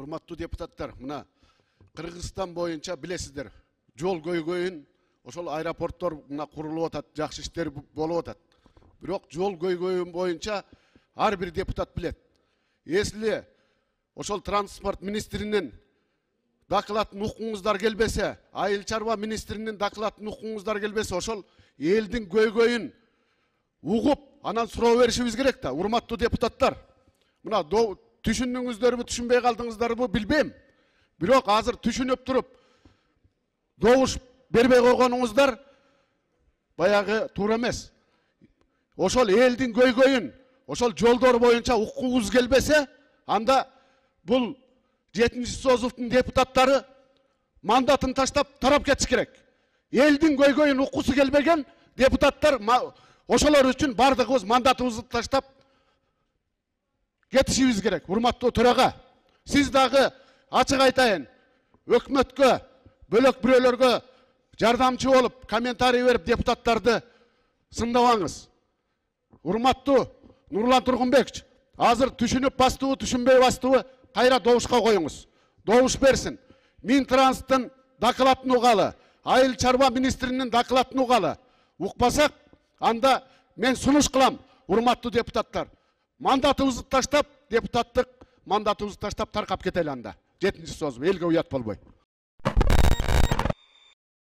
Урматтуу депутаттар, мына Кыргызстан боюнча билесиздер, жол көйгөйүн, ошол аэропорттор мына курулуп атат, жакшы иштер болуп атат. Бирок жол көйгөйүн боюнча ар бир депутат билет. Если ошол транспорт министринин докладын укуңуздар келбесе, айыл чарба министринин докладын укуңуздар келбесе, ошол элдин көйгөйүн угуп, анан суроо беришибиз керек да, урматтуу депутаттар. Мына түшүндүңүздөрбү, түшүнбөй калдыңыздарбы билбейм. Бирок азыр түшүнүп туруп, добуш бербей койгонуңуздар баягы туура эмес. Ошол элдин көйгөйүн, ошол жолдор боюнча уккуңуз келбесе, анда бул 7-ci созувдун депутаттары мандатын таштап тарап кетиш керек. Элдин көйгөйүн уккусу келбеген депутаттар ошолор үчүн бардыгыбыз мандатыбызды таштап кетишибиз керек. Урматтуу төрага, сиз дагы ачык айтайын, өкмөткө, бөлөк бирөөлөргө жардамчы болуп, комментарий берип депутаттарды сындабаңыз. Урматтуу Нурлан Тургунбекович, азыр түшүнүп бастыбы, түшүнбөй бастыбы, кайра добушка коюңуз. Добуш берсин. Минтранстын докладын угалы, айыл чарба министринин докладын угалы. Укпасак, анда мен сунуш кылам, урматтуу депутаттар. Мандатыбызды таштап, депутаттык мандатыбызды таштап таркап кетели анда. 7-ci созуп, элге уят болбой.